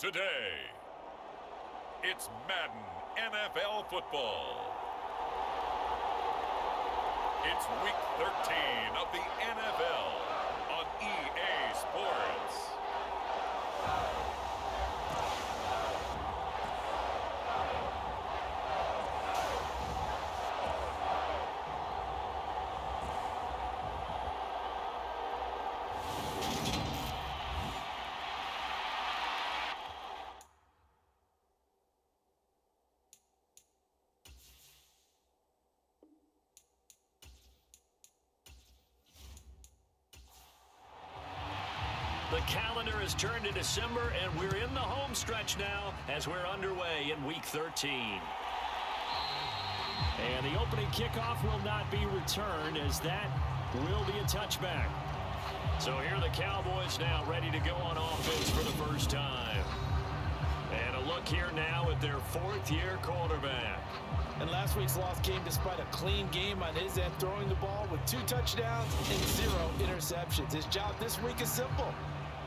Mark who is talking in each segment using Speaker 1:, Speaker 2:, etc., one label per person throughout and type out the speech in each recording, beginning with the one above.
Speaker 1: today. It's Madden NFL football. It's week 13 of the NFL on EA Sports.
Speaker 2: The calendar has turned to December, and we're in the home stretch now as we're underway in Week 13. And the opening kickoff will not be returned, as that will be a touchback. So here are the Cowboys now ready to go on offense for the first time. And a look here now at their fourth-year quarterback.
Speaker 3: And last week's loss came despite a clean game on his end, throwing the ball with 2 touchdowns and 0 interceptions. His job this week is simple.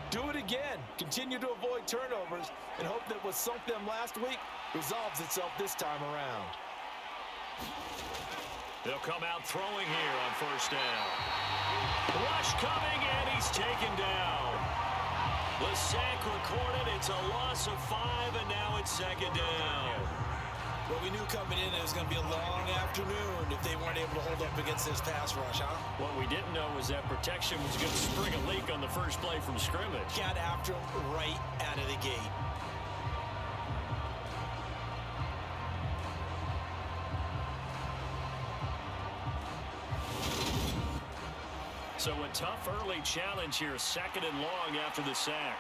Speaker 3: Do it again. Continue to avoid turnovers and hope that what sunk them last week resolves itself this time around.
Speaker 2: They'll come out throwing here on first down. Rush coming, and he's taken down. The sack recorded. It's a loss of 5, and now it's second down.
Speaker 3: Well, we knew coming in it was going to be a long afternoon if they weren't able to hold up against this pass rush, huh?
Speaker 2: What we didn't know was that protection was going to spring a leak on the first play from scrimmage.
Speaker 3: Got after him right out of the gate.
Speaker 2: So a tough early challenge here, second and long after the sack.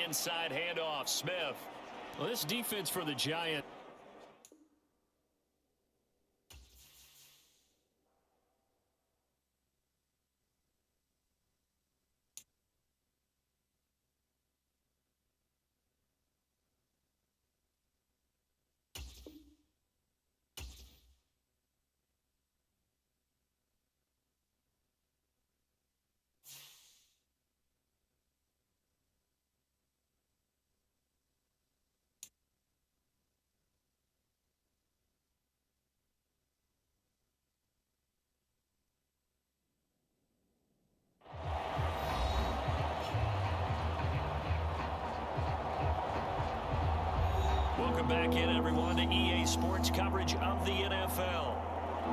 Speaker 2: Inside handoff, Smith. Well, this defense for the Giants. Welcome back in, everyone, to EA Sports coverage of the NFL.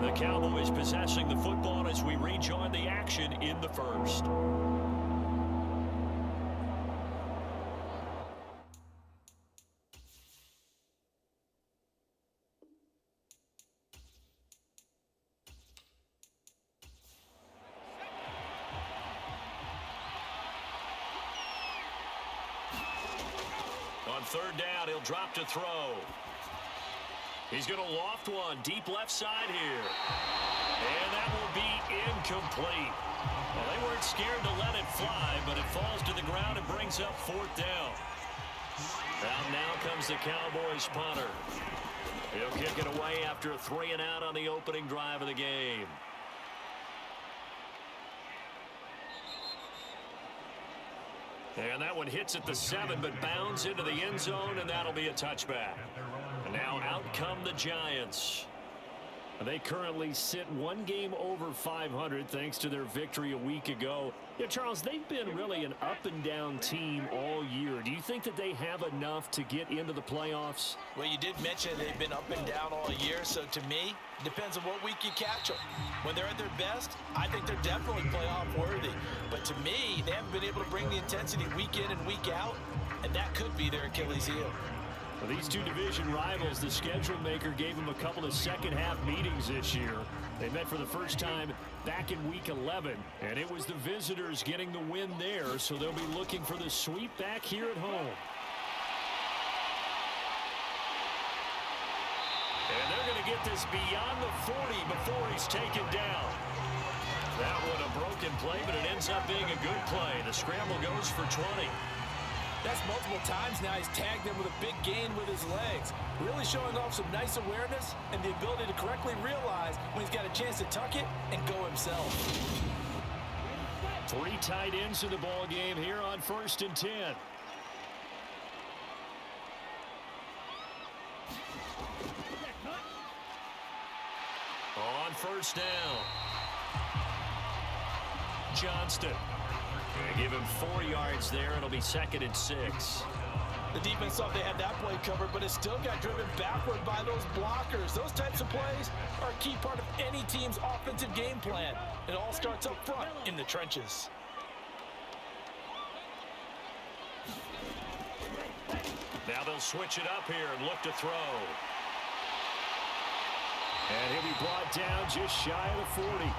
Speaker 2: The Cowboys possessing the football as we rejoin the action in the first. On third down, he'll drop to throw. He's going to loft one deep left side here. And that will be incomplete. Well, they weren't scared to let it fly, but it falls to the ground and brings up fourth down. Out now comes the Cowboys punter. He'll kick it away after a 3-and-out on the opening drive of the game. And that one hits at the 7, but bounds into the end zone, and that'll be a touchback. And now out come the Giants. They currently sit one game over 500 thanks to their victory a week ago. Yeah, Charles, they've been really an up-and-down team all year. Do you think that they have enough to get into the playoffs?
Speaker 3: Well, you did mention they've been up and down all year, so to me, it depends on what week you catch them. When they're at their best, I think they're definitely playoff worthy. But to me, they haven't been able to bring the intensity week in and week out, and that could be their Achilles heel.
Speaker 2: Well, these two division rivals, the schedule maker gave them a couple of second-half meetings this year. They met for the first time back in Week 11, and it was the visitors getting the win there, so they'll be looking for the sweep back here at home. And they're going to get this beyond the 40 before he's taken down. That one a broken play, but it ends up being a good play. The scramble goes for 20.
Speaker 3: That's multiple times now he's tagged them with a big gain with his legs. Really showing off some nice awareness and the ability to correctly realize when he's got a chance to tuck it and go himself.
Speaker 2: 3 tight ends in the ball game here on 1st and 10. On 1st down. Johnston. They give him 4 yards there. It'll be 2nd and 6.
Speaker 3: The defense thought they had that play covered, but it still got driven backward by those blockers. Those types of plays are a key part of any team's offensive game plan. It all starts up front in the trenches.
Speaker 2: Now they'll switch it up here and look to throw. And he'll be brought down just shy of the 40.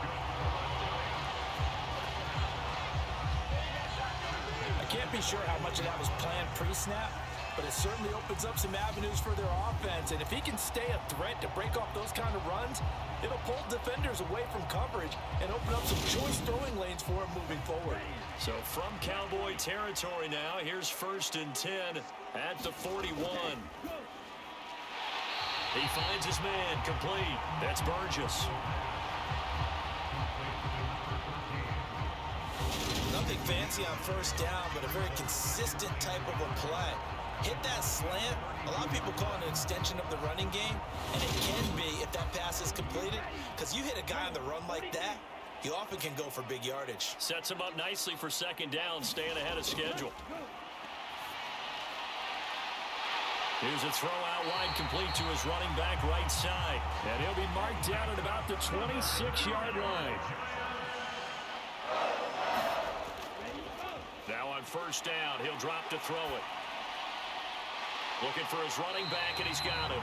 Speaker 3: Can't be sure how much of that was planned pre-snap, but it certainly opens up some avenues for their offense. And if he can stay a threat to break off those kind of runs, it'll pull defenders away from coverage and open up some choice throwing lanes for him moving forward.
Speaker 2: So from Cowboy territory now, here's 1st and 10 at the 41. He finds his man complete. That's Burgess.
Speaker 3: Nothing fancy on 1st down, but a very consistent type of a play. Hit that slant. A lot of people call it an extension of the running game, and it can be if that pass is completed, because you hit a guy on the run like that, you often can go for big yardage.
Speaker 2: Sets him up nicely for 2nd down, staying ahead of schedule. Here's a throw out wide, complete to his running back right side. And he'll be marked down at about the 26-yard line. Now on 1st down, he'll drop to throw it. Looking for his running back, and he's got him.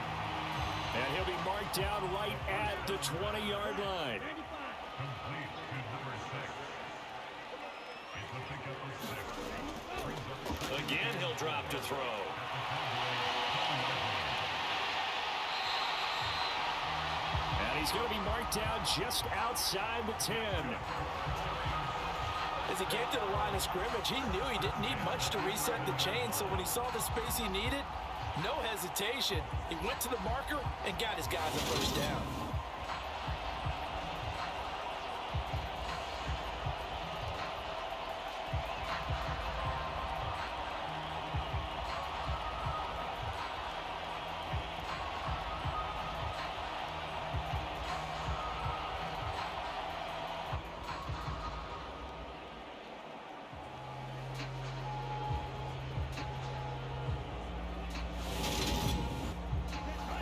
Speaker 2: And he'll be marked down right at the 20-yard line. Again, he'll drop to throw. And he's going to be marked down just outside the 10.
Speaker 3: As he came to the line of scrimmage, he knew he didn't need much to reset the chain, so when he saw the space he needed, no hesitation. He went to the marker and got his guys a 1st down.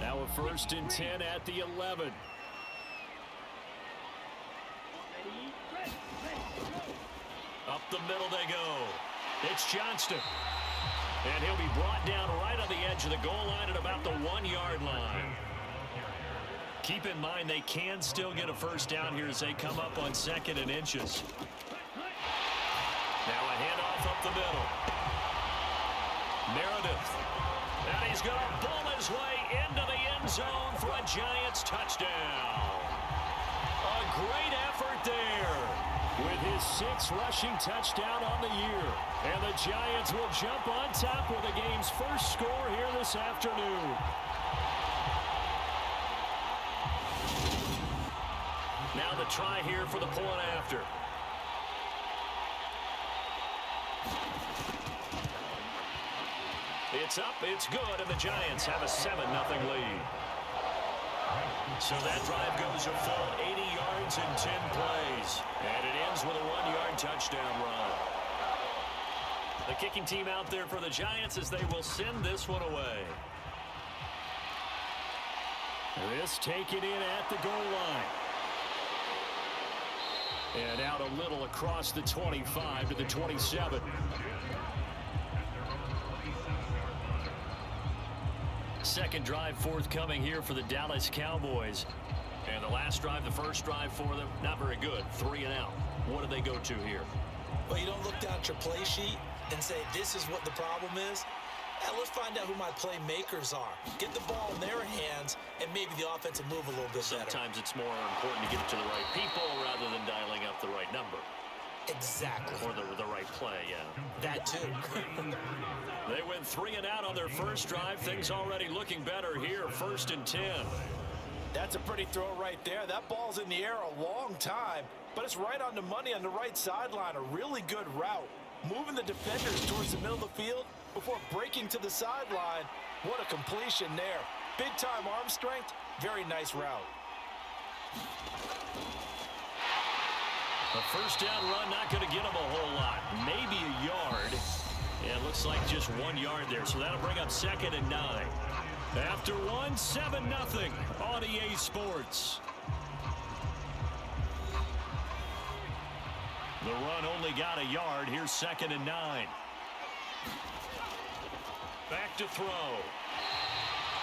Speaker 2: Now a 1st and 10 at the 11. Up the middle they go. It's Johnston. And he'll be brought down right on the edge of the goal line at about the 1-yard line. Keep in mind they can still get a 1st down here as they come up on 2nd and inches. Now a handoff up the middle. Meredith. And he's going to bull his way into the end zone for a Giants touchdown. A great effort there with his 6th rushing touchdown on the year. And the Giants will jump on top with the game's first score here this afternoon. Now the try here for the point after. It's up, it's good, and the Giants have a 7-0 lead. So that drive goes a full 80 yards in 10 plays. And it ends with a 1-yard touchdown run. The kicking team out there for the Giants as they will send this one away. This taken in at the goal line. And out a little across the 25 to the 27. Second drive forthcoming here for the Dallas Cowboys. And the last drive, the first drive for them, not very good. 3 and out. What do they go to here?
Speaker 3: Well, you don't look down at your play sheet and say, this is what the problem is. Let's find out who my playmakers are. Get the ball in their hands, and maybe the offense will move a little bit better.
Speaker 2: Sometimes it's more important to get it to the right people rather than dialing up the right number.
Speaker 3: Exactly.
Speaker 2: Or the right play, yeah.
Speaker 3: That too.
Speaker 2: They went 3 and out on their first drive. Things already looking better here. 1st and 10.
Speaker 3: That's a pretty throw right there. That ball's in the air a long time, but it's right on the money on the right sideline. A really good route. Moving the defenders towards the middle of the field before breaking to the sideline. What a completion there. Big-time arm strength. Very nice route.
Speaker 2: A first down run, not going to get him a whole lot. Maybe a yard. And it looks like just 1 yard there. So that'll bring up 2nd and 9. After 1, 7-0 on EA Sports. The run only got a yard. Here's 2nd and 9. Back to throw.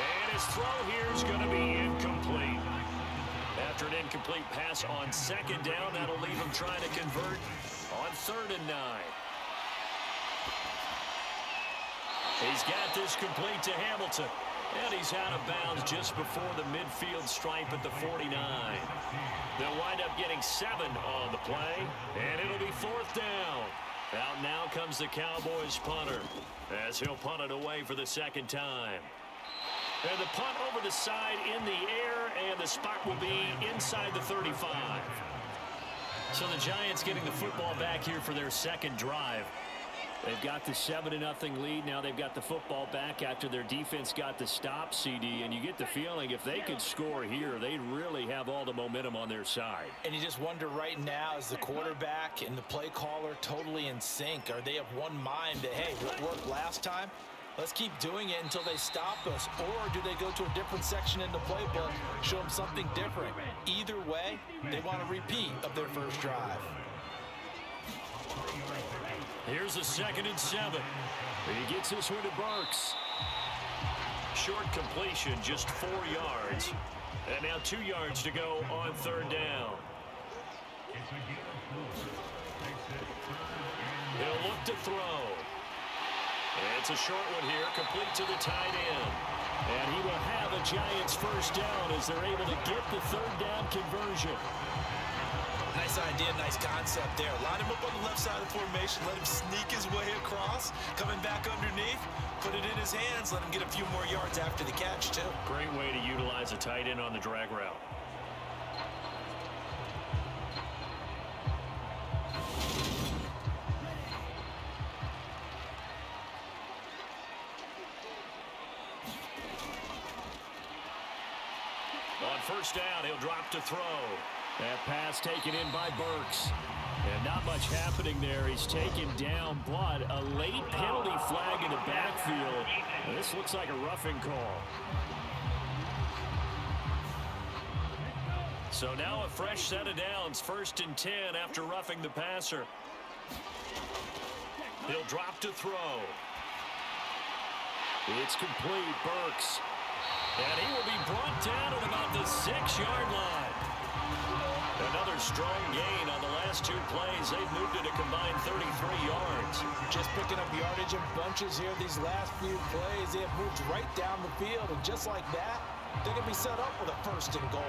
Speaker 2: And his throw here is going to be incomplete. After an incomplete pass on 2nd down, that'll leave him trying to convert on 3rd and 9. He's got this complete to Hamilton. And he's out of bounds just before the midfield stripe at the 49. They'll wind up getting 7 on the play. And it'll be 4th down. Out now comes the Cowboys punter as he'll punt it away for the 2nd time. And the punt over the side in the air, and the spot will be inside the 35. So the Giants getting the football back here for their 2nd drive. They've got the 7-0 lead. Now they've got the football back after their defense got the stop, CD. And you get the feeling if they could score here, they'd really have all the momentum on their side.
Speaker 3: And you just wonder right now, is the quarterback and the play caller totally in sync? Are they of one mind that, hey, what worked last time? Let's keep doing it until they stop us. Or do they go to a different section in the playbook, show them something different? Either way, they want a repeat of their first drive.
Speaker 2: Here's a 2nd and 7. He gets this one to Burks. Short completion, just 4 yards. And now 2 yards to go on 3rd down. He'll look to throw. And it's a short one here, complete to the tight end. And he will have a Giants first down as they're able to get the 3rd down conversion.
Speaker 3: Nice idea, nice concept there. Line him up on the left side of the formation, let him sneak his way across, coming back underneath, put it in his hands, let him get a few more yards after the catch, too.
Speaker 2: Great way to utilize a tight end on the drag route. On first down, he'll drop to throw. That pass taken in by Burks. And not much happening there. He's taken down, but a late penalty flag in the backfield. This looks like a roughing call. So now a fresh set of downs. 1st and 10 after roughing the passer. He'll drop to throw. It's complete. Burks. And he will be brought down at about the 6-yard line. Another strong gain on the last 2 plays. They've moved it a combined 33 yards.
Speaker 3: Just picking up yardage in bunches here these last few plays. They have moved right down the field, and just like that, they're going to be set up with a 1st and goal.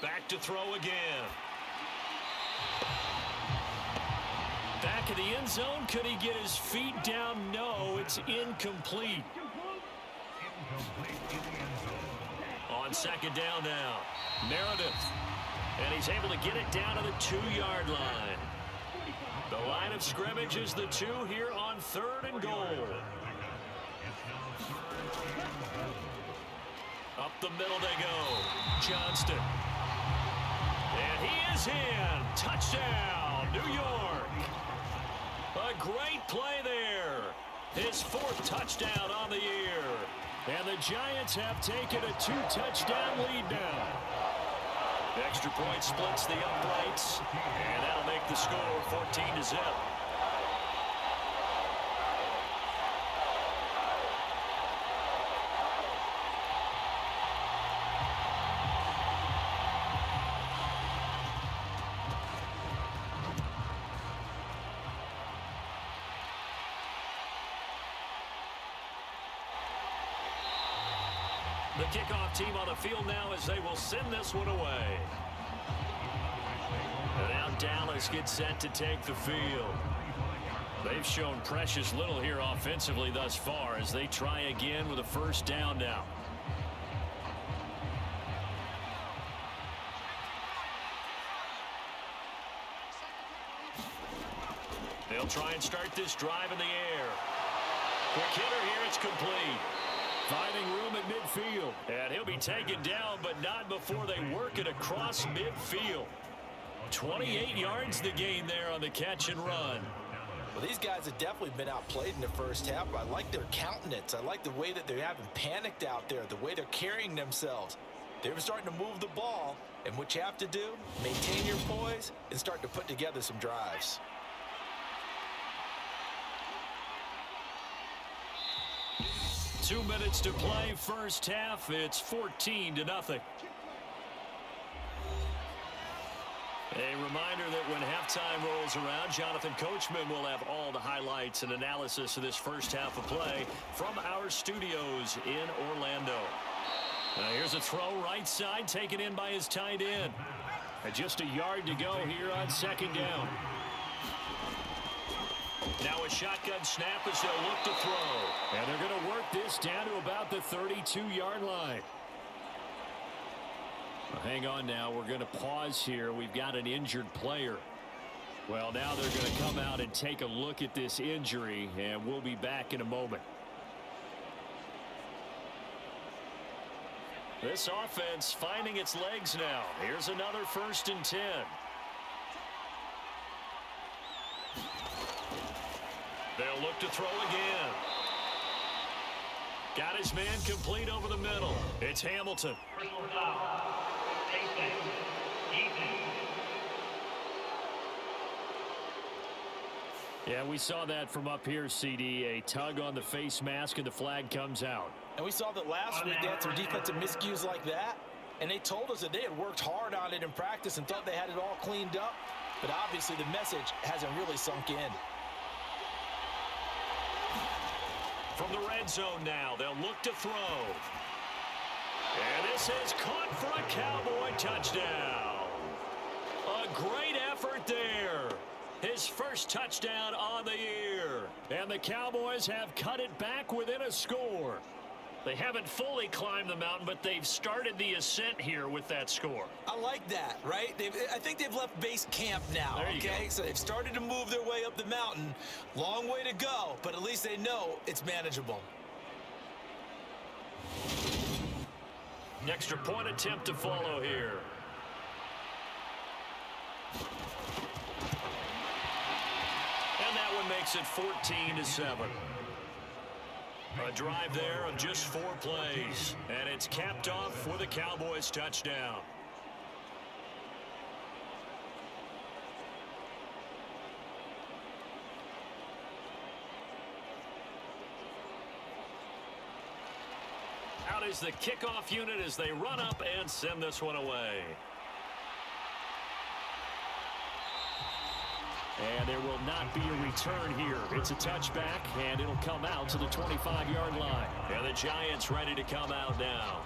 Speaker 2: Back to throw again. Back in the end zone. Could he get his feet down? No, it's incomplete. On 2nd down now. Meredith. And he's able to get it down to the 2-yard line. The line of scrimmage is the 2 here on 3rd and goal. Up the middle they go. Johnston. And he is in. Touchdown, New York. A great play there. His 4th touchdown on the year. And the Giants have taken a 2-touchdown lead now. The extra point splits the uprights, and that'll make the score 14-0. The kickoff team on the field now as they will send this one away. And now Dallas gets set to take the field. They've shown precious little here offensively thus far as they try again with a 1st down now. They'll try and start this drive in the air. Quick hitter here, it's complete. Finding room at midfield. And he'll be taken down, but not before they work it across midfield. 28 yards the gain there on the catch and run.
Speaker 3: Well, these guys have definitely been outplayed in the first half. I like their countenance. I like the way that they haven't panicked out there, the way they're carrying themselves. They're starting to move the ball, and what you have to do, maintain your poise and start to put together some drives.
Speaker 2: Two minutes to play, first half. It's 14-0. A reminder that when halftime rolls around, Jonathan Coachman will have all the highlights and analysis of this first half of play from our studios in Orlando. Now here's a throw right side, taken in by his tight end. And just a yard to go here on 2nd down. Now a shotgun snap as they'll look to throw. And they're going to work this down to about the 32-yard line. Well, hang on now. We're going to pause here. We've got an injured player. Well, now they're going to come out and take a look at this injury, and we'll be back in a moment. This offense finding its legs now. Here's another 1st and 10. They'll look to throw again. Got his man complete over the middle. It's Hamilton. Yeah, we saw that from up here, CD. A tug on the face mask and the flag comes out.
Speaker 3: And we saw that last week they had some defensive miscues like that. And they told us that they had worked hard on it in practice and thought they had it all cleaned up. But obviously the message hasn't really sunk in.
Speaker 2: From the red zone now, they'll look to throw. And this is caught for a Cowboy touchdown. A great effort there. His first touchdown on the year. And the Cowboys have cut it back within a score. They haven't fully climbed the mountain, but they've started the ascent here with that score.
Speaker 3: I like that, right? I think they've left base camp now, okay? So they've started to move their way up the mountain. Long way to go, but at least they know it's manageable.
Speaker 2: Extra point attempt to follow here. And that one makes it 14-7. A drive there of just 4 plays. And it's capped off for the Cowboys touchdown. Out is the kickoff unit as they run up and send this one away. And there will not be a return here. It's a touchback, and it'll come out to the 25-yard line. And the Giants ready to come out now.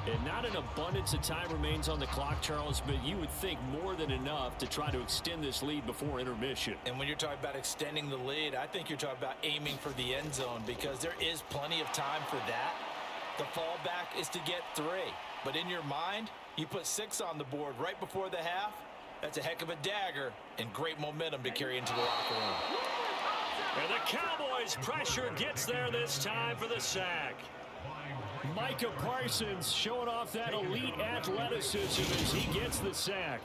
Speaker 2: And not an abundance of time remains on the clock, Charles, but you would think more than enough to try to extend this lead before intermission.
Speaker 3: And when you're talking about extending the lead, I think you're talking about aiming for the end zone because there is plenty of time for that. The fallback is to get 3. But in your mind, You put 6 on the board right before the half. That's a heck of a dagger and great momentum to carry into the locker room.
Speaker 2: And the Cowboys' pressure gets there this time for the sack. Micah Parsons showing off that elite athleticism as he gets the sack.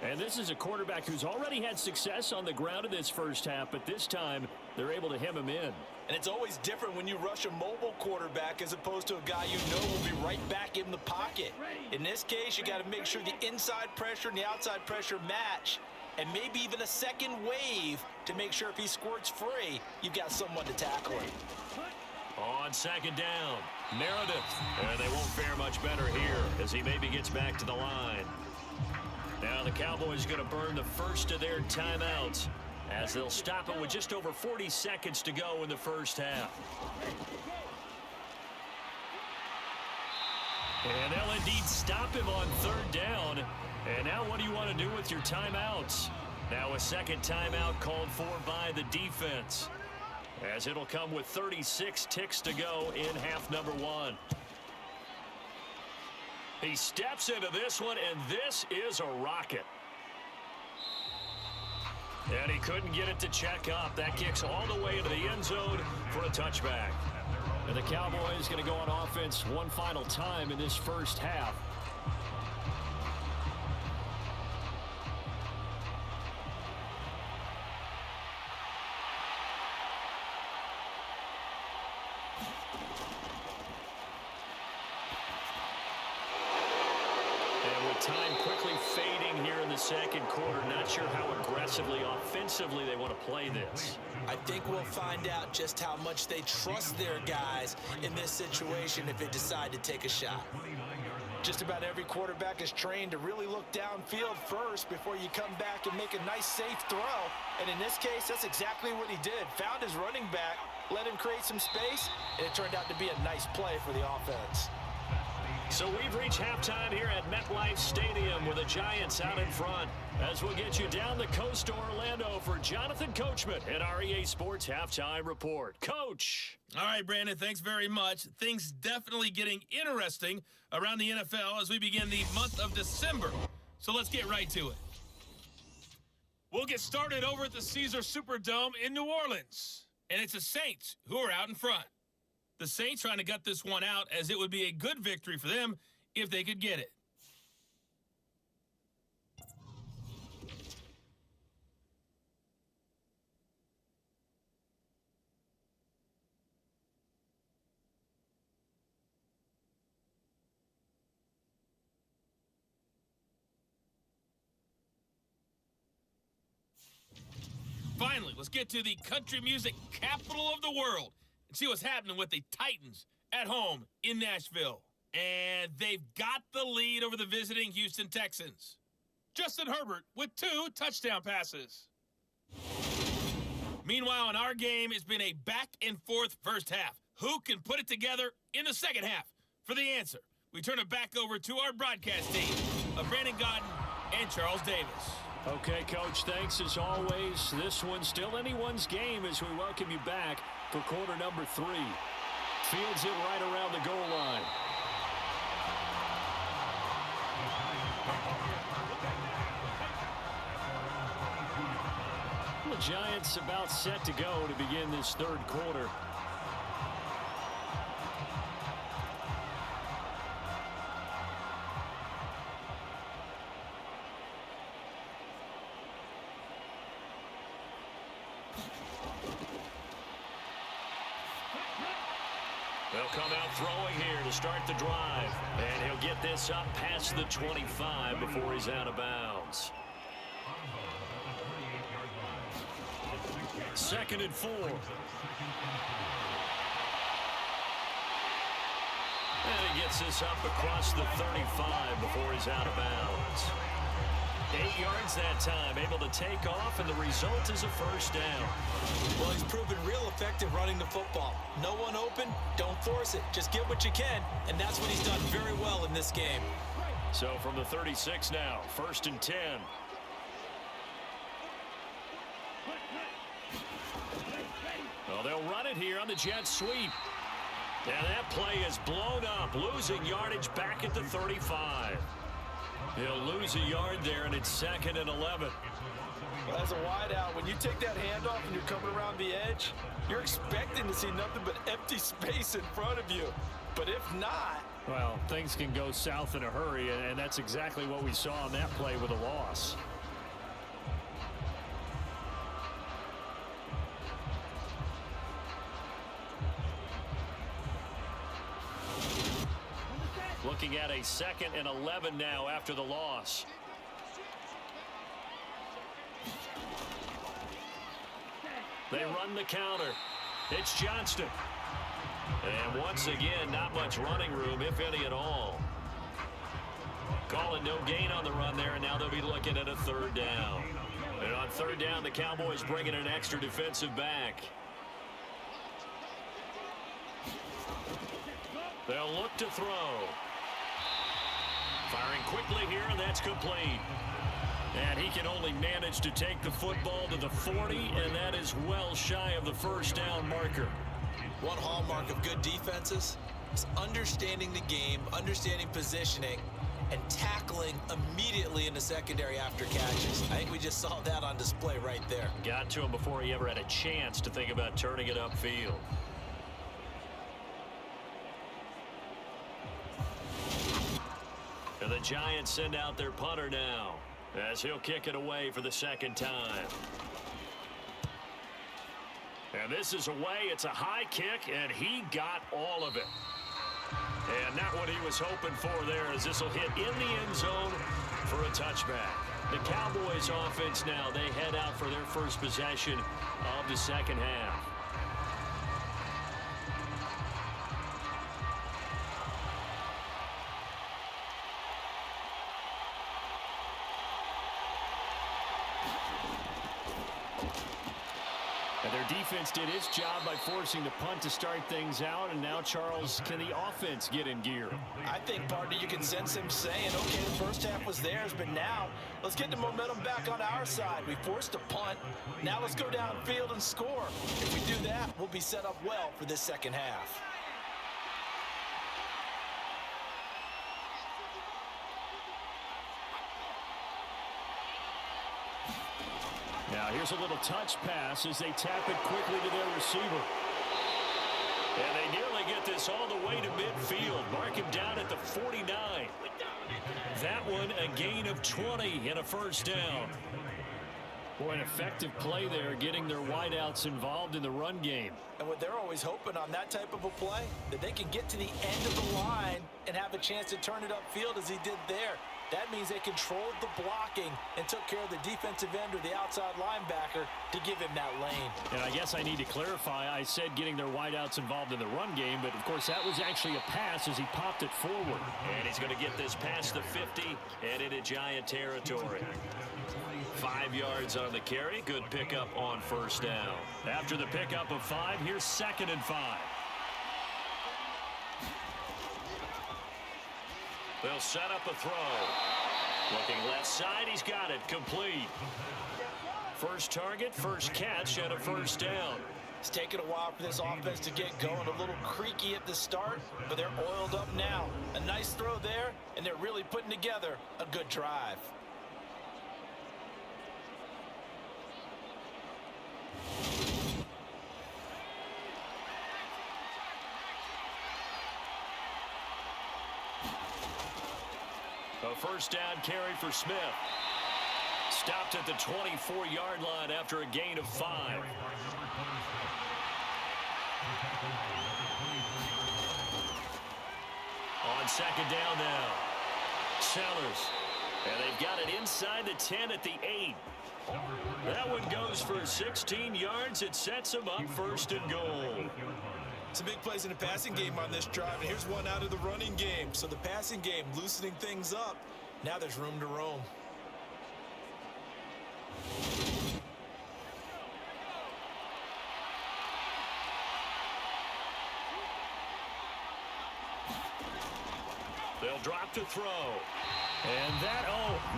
Speaker 2: And this is a quarterback who's already had success on the ground in this first half, but this time they're able to hem him in.
Speaker 3: And it's always different when you rush a mobile quarterback as opposed to a guy you know will be right back in the pocket. In this case, you got to make sure the inside pressure and the outside pressure match, and maybe even a second wave to make sure if he squirts free, you've got someone to tackle him.
Speaker 2: On second down, Meredith. And they won't fare much better here as he maybe gets back to the line. Now the Cowboys going to burn the first of their timeouts as they'll stop it with just over 40 seconds to go in the first half. And they'll indeed stop him on third down. And now what do you want to do with your timeouts? Now a second timeout called for by the defense, as it'll come with 36 ticks to go in half number 1. He steps into this one, and this is a rocket. And he couldn't get it to check up. That kicks all the way into the end zone for a touchback. And the Cowboys going to go on offense one final time in this first half. Time quickly fading here in the second quarter. Not sure how aggressively, offensively they want to play this.
Speaker 3: I think we'll find out just how much they trust their guys in this situation if they decide to take a shot. Just about every quarterback is trained to really look downfield first before you come back and make a nice, safe throw. And in this case, that's exactly what he did. Found his running back, let him create some space, and it turned out to be a nice play for the offense.
Speaker 2: So we've reached halftime here at MetLife Stadium with the Giants out in front. As we'll get you down the coast to Orlando for Jonathan Coachman at our EA Sports Halftime Report. Coach.
Speaker 4: All right, Brandon, thanks very much. Things definitely getting interesting around the NFL as we begin the month of December. So let's get right to it. We'll get started over at the Caesars Superdome in New Orleans. And it's the Saints who are out in front. The Saints trying to gut this one out as it would be a good victory for them if they could get it. Finally, let's get to the country music capital of the world and see what's happening with the Titans at home in Nashville. And they've got the lead over the visiting Houston Texans. Justin Herbert with 2 touchdown passes. Meanwhile, in our game, it's been a back-and-forth first half. Who can put it together in the second half? For the answer, we turn it back over to our broadcast team of Brandon Godden and Charles Davis.
Speaker 2: Okay, Coach, thanks as always. This one's still anyone's game as we welcome you back for quarter number 3. Fields it right around the goal line. The Giants about set to go to begin this third quarter. They'll come out throwing here to start the drive. And he'll get this up past the 25 before he's out of bounds. 2nd and 4. And he gets this up across the 35 before he's out of bounds. 8 yards that time, able to take off, and the result is a first down.
Speaker 3: Well, he's proven real effective running the football. No one open, don't force it. Just get what you can, and that's what he's done very well in this game.
Speaker 2: So from the 36 now, 1st and 10. Well, they'll run it here on the jet sweep. And that play is blown up, losing yardage back at the 35. He'll lose a yard there, and it's 2nd and 11.
Speaker 3: Well, as a wideout, when you take that handoff and you're coming around the edge, you're expecting to see nothing but empty space in front of you. But if not...
Speaker 2: Well, things can go south in a hurry, and that's exactly what we saw on that play with a loss. Looking at a 2nd and 11 now after the loss. They run the counter. It's Johnston. And once again, not much running room, if any at all. Calling no gain on the run there, and now they'll be looking at a 3rd down. And on 3rd down, the Cowboys bring in an extra defensive back. They'll look to throw. Firing quickly here, and that's complete. And he can only manage to take the football to the 40, and that is well shy of the 1st down marker.
Speaker 3: One hallmark of good defenses is understanding the game, understanding positioning, and tackling immediately in the secondary after catches. I think we just saw that on display right there.
Speaker 2: Got to him before he ever had a chance to think about turning it upfield. And the Giants send out their punter now, as he'll kick it away for the 2nd time. And this is away. It's a high kick, and he got all of it. And not what he was hoping for there, as this will hit in the end zone for a touchback. The Cowboys offense now, they head out for their first possession of the 2nd half. And their defense did its job by forcing the punt to start things out. And now, Charles, can the offense get in gear?
Speaker 3: I think, partner, you can sense him saying, okay, the 1st half was theirs, but now let's get the momentum back on our side. We forced a punt. Now let's go downfield and score. If we do that, we'll be set up well for this 2nd half.
Speaker 2: Now here's a little touch pass as they tap it quickly to their receiver. And they nearly get this all the way to midfield. Mark him down at the 49. That one a gain of 20 and a 1st down. Boy, an effective play there, getting their wideouts involved in the run game.
Speaker 3: And what they're always hoping on that type of a play, that they can get to the end of the line and have a chance to turn it upfield as he did there. That means they controlled the blocking and took care of the defensive end or the outside linebacker to give him that lane.
Speaker 2: And I guess I need to clarify, I said getting their wideouts involved in the run game, but of course that was actually a pass as he popped it forward. And he's going to get this past the 50 and into Giant territory. 5 yards on the carry. Good pickup on 1st down. After the pickup of 5, here's 2nd and 5. They'll set up a throw. Looking left side, he's got it. Complete. First target, first catch, and a 1st down.
Speaker 3: It's taken a while for this offense to get going. A little creaky at the start, but they're oiled up now. A nice throw there, and they're really putting together a good drive.
Speaker 2: A 1st down carry for Smith. Stopped at the 24-yard line after a gain of 5. On 2nd down now. Sellers. And they've got it inside the 10 at the 8. That one goes for 16 yards. It sets them up 1st and goal.
Speaker 3: Some big plays in the passing game on this drive, and here's one out of the running game. So the passing game loosening things up. Now there's room to roam.
Speaker 2: They'll drop to throw. And that,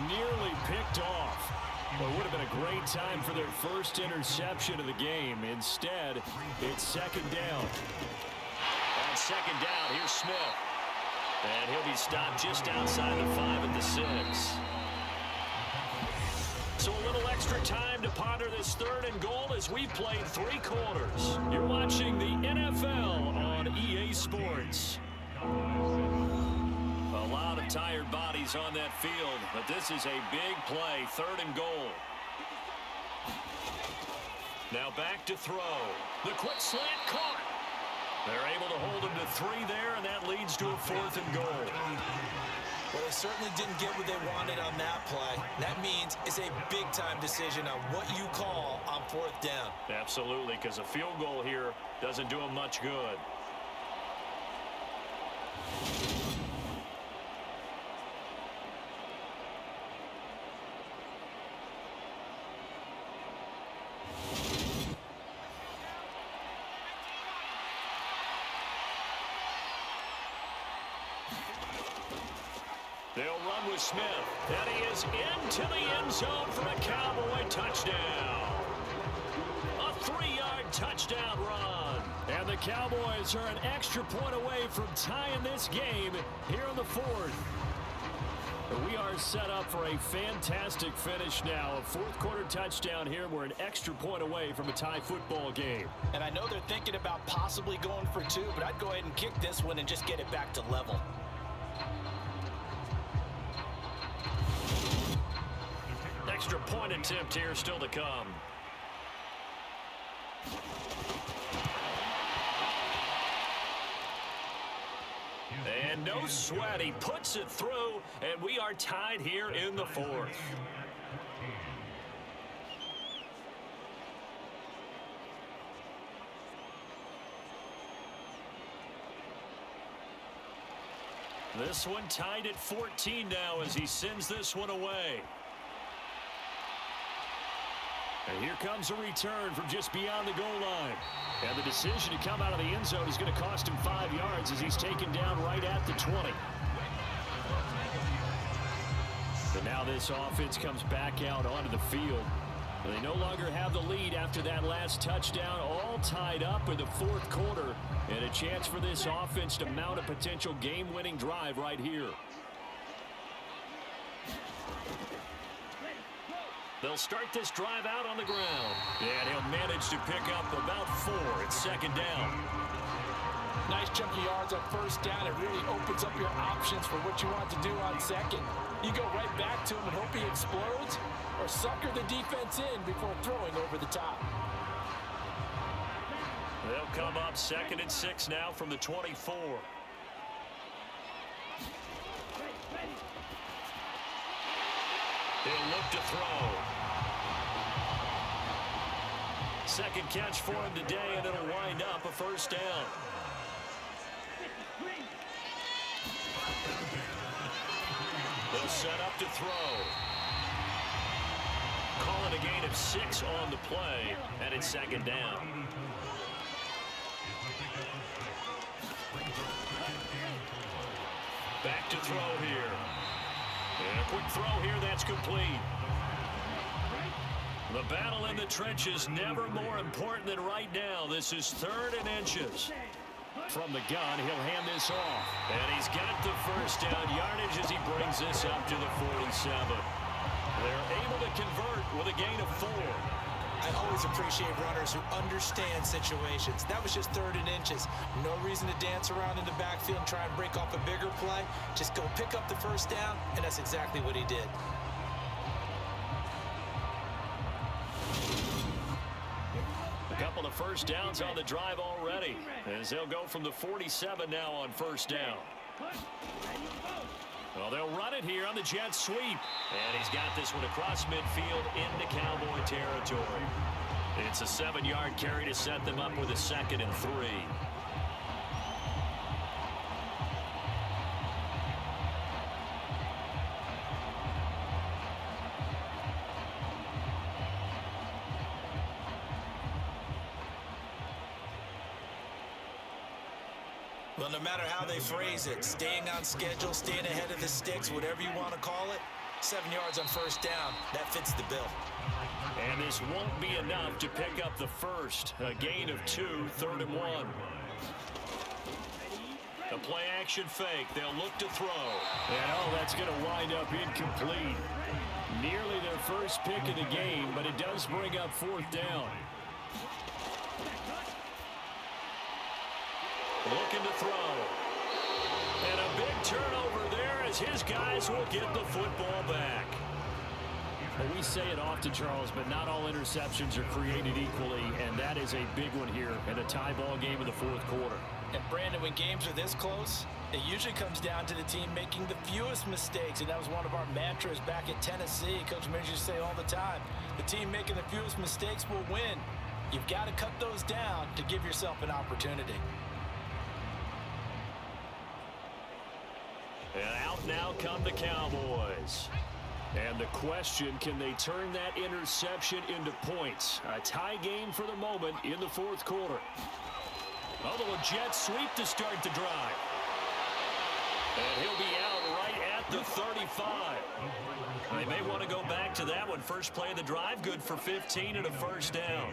Speaker 2: nearly picked off. Well, it would have been a great time for their first interception of the game. Instead, it's 2nd down. On 2nd down, here's Smith. And he'll be stopped just outside the 5 at the 6. So a little extra time to ponder this 3rd and goal as we've played 3 quarters. You're watching the NFL on EA Sports. A lot of tired bodies on that field, but this is a big play, 3rd and goal. Now back to throw. The quick slant caught. They're able to hold him to 3 there, and that leads to a 4th and goal.
Speaker 3: Well, they certainly didn't get what they wanted on that play. That means it's a big-time decision on what you call on 4th down.
Speaker 2: Absolutely, because a field goal here doesn't do him much good. They'll run with Smith, and he is into the end zone for a Cowboy touchdown. A 3-yard touchdown run. And the Cowboys are an extra point away from tying this game here in the 4th. We are set up for a fantastic finish now. A 4th quarter touchdown here. We're an extra point away from a tie football game.
Speaker 3: And I know they're thinking about possibly going for 2, but I'd go ahead and kick this one and just get it back to level.
Speaker 2: Extra point attempt here still to come. And no sweat. He puts it through, and we are tied here in the 4th. This one tied at 14 now as he sends this one away. And here comes a return from just beyond the goal line. And the decision to come out of the end zone is going to cost him 5 yards as he's taken down right at the 20. But now this offense comes back out onto the field. They no longer have the lead after that last touchdown, all tied up in the 4th quarter. And a chance for this offense to mount a potential game-winning drive right here. They'll start this drive out on the ground. And he'll manage to pick up about 4 at 2nd down.
Speaker 3: Nice chunky yards on 1st down. It really opens up your options for what you want to do on 2nd. You go right back to him and hope he explodes, or sucker the defense in before throwing over the top.
Speaker 2: They'll come up 2nd and 6 now from the 24. He'll look to throw. 2nd catch for him today, and it'll wind up a 1st down. They'll set up to throw. Calling a gain of 6 on the play, and it's 2nd down. Back to throw here. And a quick throw here that's complete. The battle in the trenches never more important than right now. This is 3rd and inches. From the gun, he'll hand this off. And he's got the 1st down yardage as he brings this up to the 47. They're able to convert with a gain of 4.
Speaker 3: I always appreciate runners who understand situations. That was just 3rd and inches. No reason to dance around in the backfield and try and break off a bigger play. Just go pick up the 1st down, and that's exactly what he did.
Speaker 2: A couple of 1st downs on the drive already, as they'll go from the 47 now on 1st down. Well, they'll run it here on the jet sweep. And he's got this one across midfield into Cowboy territory. It's a 7-yard carry to set them up with a 2nd and 3.
Speaker 3: Well, no matter how they phrase it, staying on schedule, staying ahead of the sticks, whatever you want to call it, 7 yards on 1st down, that fits the bill.
Speaker 2: And this won't be enough to pick up the 1st. A gain of 2, 3rd and 1. The play action fake. They'll look to throw. And that's going to wind up incomplete. Nearly their first pick of the game, but it does bring up fourth down. Looking to throw. And a big turnover there as his guys will get the football back.
Speaker 5: Well, we say it often, Charles, but not all interceptions are created equally, and that is a big one here in a tie ball game in the fourth quarter.
Speaker 3: And Brandon, when games are this close, it usually comes down to the team making the fewest mistakes, and that was one of our mantras back at Tennessee. Coach Mears used to say all the time, the team making the fewest mistakes will win. You've got to cut those down to give yourself an opportunity.
Speaker 2: And out now come the Cowboys. And the question, can they turn that interception into points? A tie game for the moment in the fourth quarter. Although a jet sweep to start the drive. And he'll be out right at the 35. They may want to go back to that one. First play of the drive, good for 15 and a first down.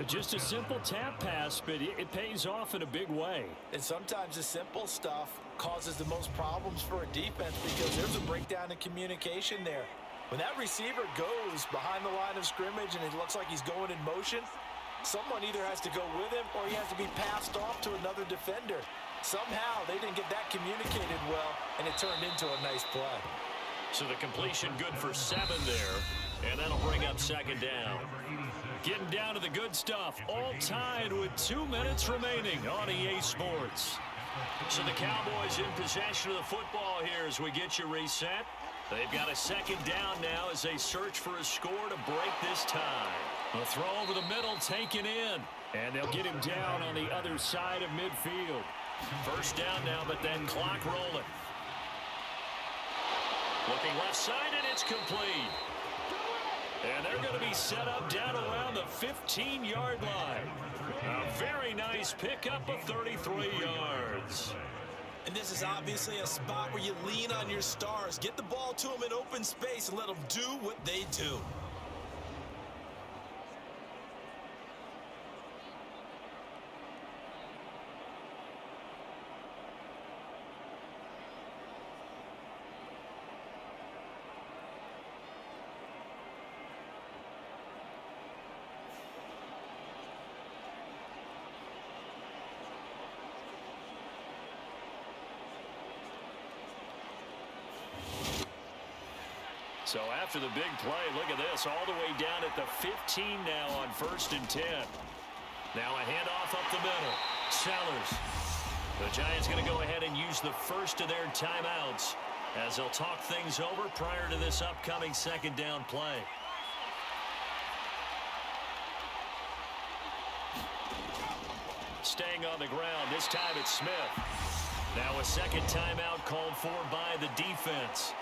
Speaker 5: Just a simple tap pass, but it pays off in a big way.
Speaker 3: And sometimes the simple stuff causes the most problems for a defense because there's a breakdown in communication there. When that receiver goes behind the line of scrimmage and it looks like he's going in motion, someone either has to go with him or he has to be passed off to another defender. Somehow they didn't get that communicated well, and it turned into a nice play.
Speaker 2: So the completion good for 7 there, and that'll bring up second down. Getting down to the good stuff, all tied with 2 minutes remaining on EA Sports. So the Cowboys in possession of the football here as we get you reset. They've got a second down now as they search for a score to break this tie.
Speaker 5: A throw over the middle taken in, and they'll get him down on the other side of midfield.
Speaker 2: First down now, but then clock rolling. Looking left side, and it's complete. And they're going to be set up down around the 15-yard line. A very nice pickup of 33 yards.
Speaker 3: And this is obviously a spot where you lean on your stars. Get the ball to them in open space and let them do what they do.
Speaker 2: So after the big play, look at this, all the way down at the 15 now on 1st and 10. Now a handoff up the middle. Sellers. The Giants going to go ahead and use the first of their timeouts as they'll talk things over prior to this upcoming second down play. Staying on the ground, this time it's Smith. Now a second timeout called for by the defense,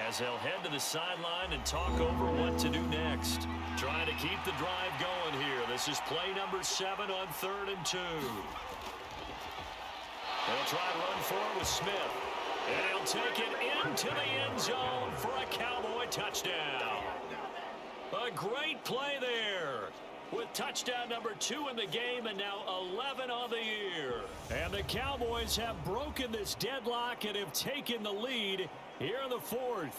Speaker 2: as they'll head to the sideline and talk over what to do next. Trying to keep the drive going here. This is play number 7 on 3rd and 2. They'll try to run forward with Smith. And he'll take it into the end zone for a Cowboy touchdown. A great play there, with touchdown number 2 in the game and now 11 on the year.
Speaker 5: And the Cowboys have broken this deadlock and have taken the lead here in the 4th.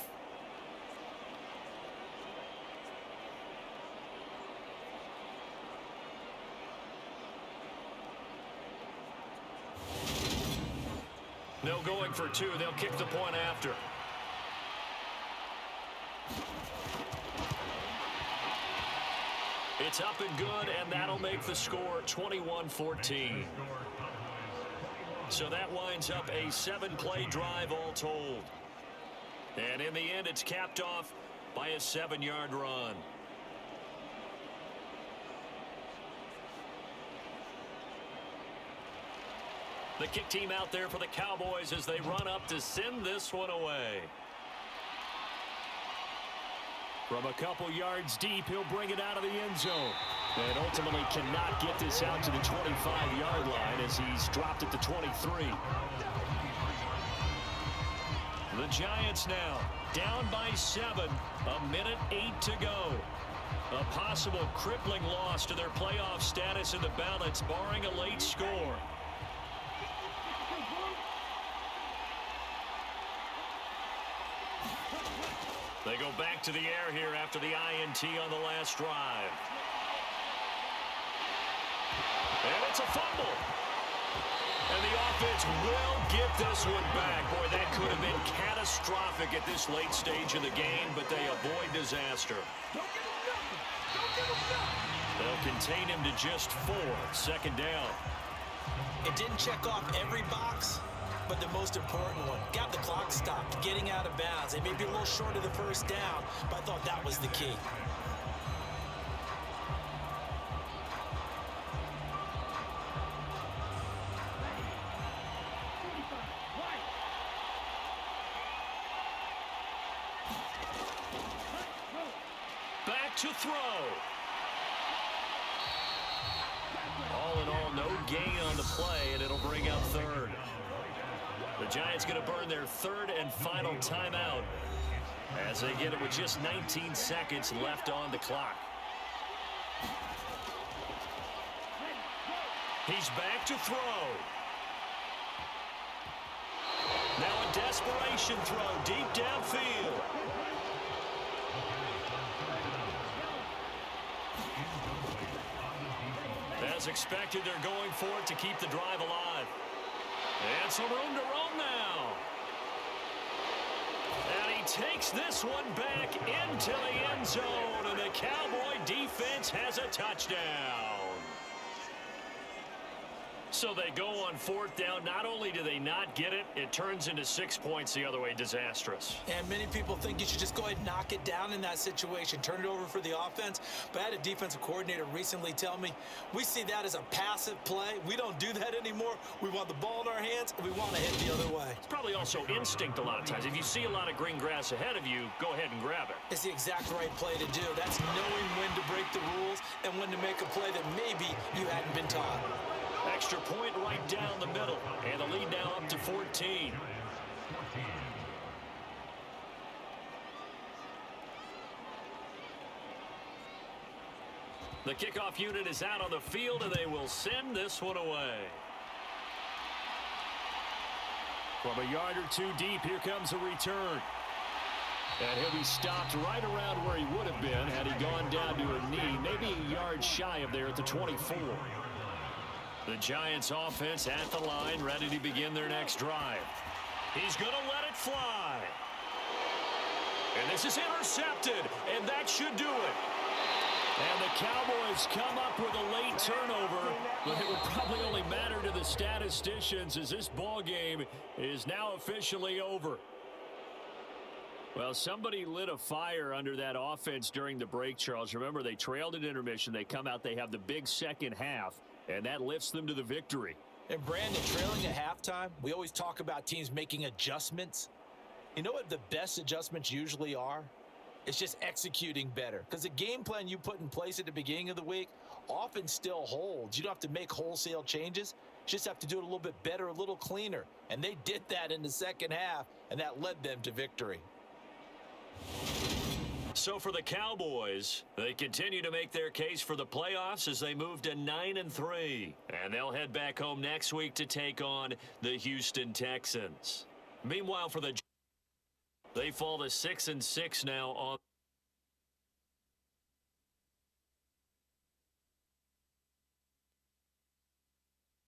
Speaker 2: No going for 2. They'll kick the point after. It's up and good, and that'll make the score 21-14. So that winds up a 7-play drive all told. And in the end, it's capped off by a 7-yard run. The kick team out there for the Cowboys as they run up to send this one away.
Speaker 5: From a couple yards deep, he'll bring it out of the end zone. And ultimately cannot get this out to the 25-yard line as he's dropped at the 23. The Giants now down by 7, a minute 8 to go. A possible crippling loss to their playoff status in the balance, barring a late score.
Speaker 2: They go back to the air here after the INT on the last drive. And it's a fumble. And the offense will get this one back. Boy, that could have been catastrophic at this late stage of the game, but they avoid disaster. They'll contain him to just 4. Second down.
Speaker 3: It didn't check off every box, but the most important one. Got the clock stopped, getting out of bounds. It may be a little short of the first down, but I thought that was the key.
Speaker 2: Back to throw. All in all, no gain on the play, and it'll bring up third. The Giants going to burn their third and final timeout as they get it with just 19 seconds left on the clock. He's back to throw. Now a desperation throw deep downfield. As expected, they're going for it to keep the drive alive. And some room to roam now. And he takes this one back into the end zone, and the Cowboy defense has a touchdown. So they go on 4th down. Not only do they not get it, it turns into 6 points the other way. Disastrous.
Speaker 3: And many people think you should just go ahead and knock it down in that situation. Turn it over for the offense. But I had a defensive coordinator recently tell me, we see that as a passive play. We don't do that anymore. We want the ball in our hands, and we want to hit the other way.
Speaker 2: It's probably also instinct a lot of times. If you see a lot of green grass ahead of you, go ahead and grab it.
Speaker 3: It's the exact right play to do. That's knowing when to break the rules and when to make a play that maybe you hadn't been taught.
Speaker 2: Extra point right down the middle, and the lead now up to 14. The kickoff unit is out on the field, and they will send this one away.
Speaker 5: From a yard or two deep, here comes a return. And he'll be stopped right around where he would have been had he gone down to a knee, maybe a yard shy of there at the 24.
Speaker 2: The Giants offense at the line, ready to begin their next drive. He's going to let it fly. And this is intercepted, and that should do it.
Speaker 5: And the Cowboys come up with a late turnover, but it would probably only matter to the statisticians as this ball game is now officially over. Well, somebody lit a fire under that offense during the break, Charles. Remember, they trailed at intermission. They come out, they have the big second half. And that lifts them to the victory.
Speaker 3: And Brandon, trailing at halftime, we always talk about teams making adjustments. You know what the best adjustments usually are? It's just executing better. Because the game plan you put in place at the beginning of the week often still holds. You don't have to make wholesale changes. You just have to do it a little bit better, a little cleaner. And they did that in the second half, and that led them to victory.
Speaker 2: So for the Cowboys, they continue to make their case for the playoffs as they move to 9-3. And they'll head back home next week to take on the Houston Texans. Meanwhile, for the they fall to 6-6 now on